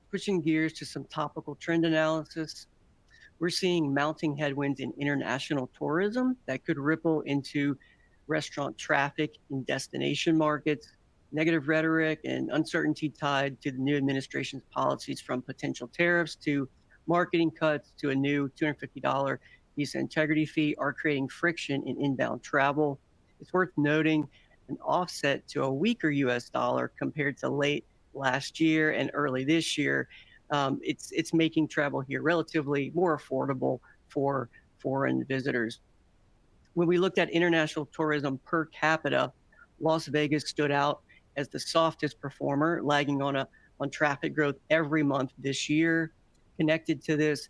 Switching gears to some topical trend analysis, we're seeing mounting headwinds in international tourism that could ripple into restaurant traffic in destination markets, negative rhetoric and uncertainty tied to the new administration's policies, from potential tariffs to marketing cuts to a new $250 visa integrity fee, are creating friction in inbound travel. It's worth noting an offset to a weaker US dollar compared to late last year and early this year. It's making travel here relatively more affordable for foreign visitors. When we looked at international tourism per capita, Las Vegas stood out as the softest performer, lagging on traffic growth every month this year. Connected to this,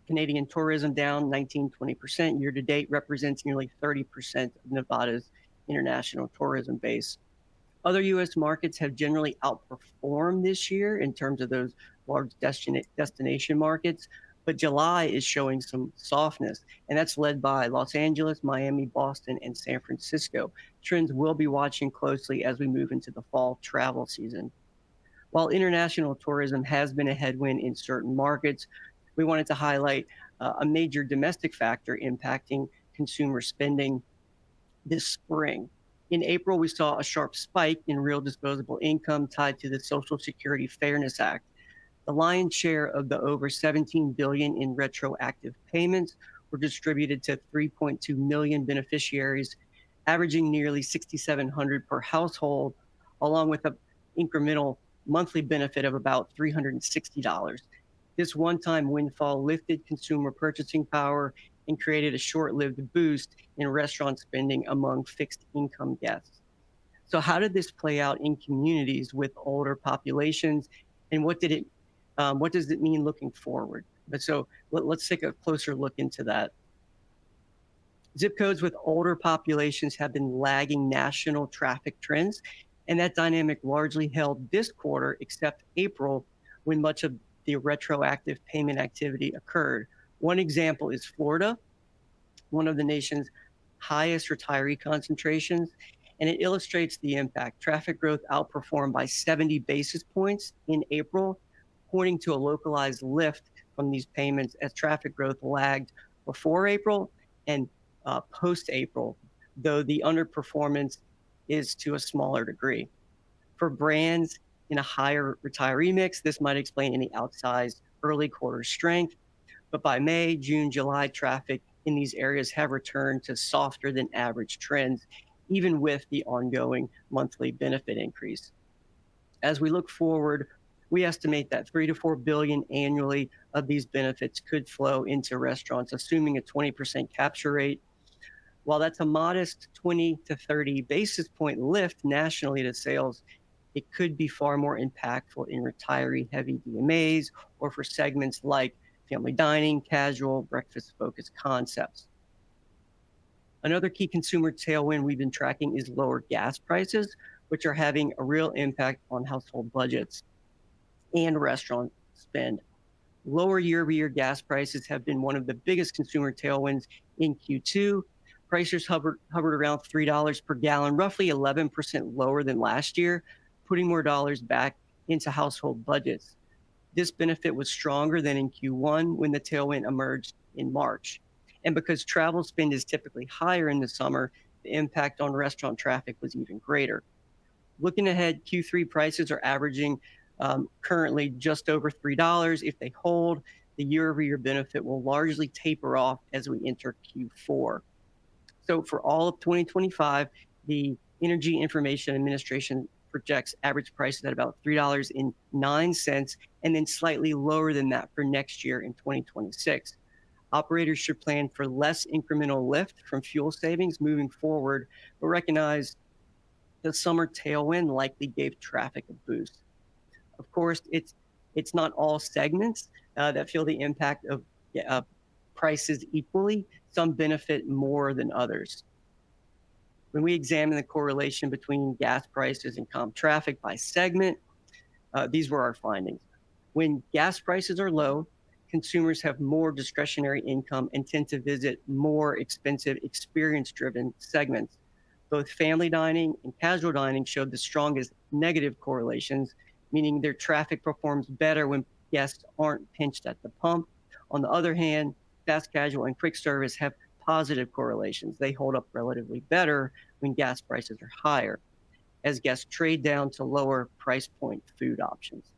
Canadian tourism down 19-20% year to date, represents nearly 30% of Nevada's international tourism base. Other U.S. markets have generally outperformed this year in terms of those large destination markets, but July is showing some softness, and that's led by Los Angeles, Miami, Boston, and San Francisco. Trends we'll be watching closely as we move into the fall travel season. While international tourism has been a headwind in certain markets, we wanted to highlight a major domestic factor impacting consumer spending this spring. In April, we saw a sharp spike in real disposable income tied to the Social Security Fairness Act. The lion's share of the over $17 billion in retroactive payments were distributed to 3.2 million beneficiaries, averaging nearly $6,700 per household, along with an incremental monthly benefit of about $360. This one-time windfall lifted consumer purchasing power and created a short-lived boost in restaurant spending among fixed-income guests. So how did this play out in communities with older populations, and what does it mean looking forward? So let's take a closer look into that. Zip codes with older populations have been lagging national traffic trends, and that dynamic largely held this quarter, except April, when much of the retroactive payment activity occurred. One example is Florida, one of the nation's highest retiree concentrations, and it illustrates the impact. Traffic growth outperformed by 70 basis points in April, pointing to a localized lift from these payments as traffic growth lagged before April and post-April, though the underperformance is to a smaller degree. For brands in a higher retiree mix, this might explain any outsized early quarter strength. But by May, June, July, traffic in these areas have returned to softer than average trends, even with the ongoing monthly benefit increase. As we look forward, we estimate that $3 to $4 billion annually of these benefits could flow into restaurants, assuming a 20% capture rate. While that's a modest 20 to 30 basis point lift nationally to sales, it could be far more impactful in retiree-heavy DMAs or for segments like family dining, casual, breakfast-focused concepts. Another key consumer tailwind we've been tracking is lower gas prices, which are having a real impact on household budgets and restaurant spend. Lower year-over-year gas prices have been one of the biggest consumer tailwinds in Q2. Prices hovered around $3 per gallon, roughly 11% lower than last year, putting more dollars back into household budgets. This benefit was stronger than in Q1 when the tailwind emerged in March. And because travel spend is typically higher in the summer, the impact on restaurant traffic was even greater. Looking ahead, Q3 prices are averaging currently just over $3. If they hold, the year-over-year benefit will largely taper off as we enter Q4. So for all of 2025, the Energy Information Administration projects average prices at about $3.09, and then slightly lower than that for next year in 2026. Operators should plan for less incremental lift from fuel savings moving forward, but recognize the summer tailwind likely gave traffic a boost. Of course, it's not all segments that feel the impact of prices equally. Some benefit more than others. When we examine the correlation between gas prices and comp traffic by segment, these were our findings. When gas prices are low, consumers have more discretionary income and tend to visit more expensive, experience-driven segments. Both family dining and casual dining showed the strongest negative correlations, meaning their traffic performs better when guests aren't pinched at the pump. On the other hand, fast casual and quick service have positive correlations. They hold up relatively better when gas prices are higher as guests trade down to lower price point food options.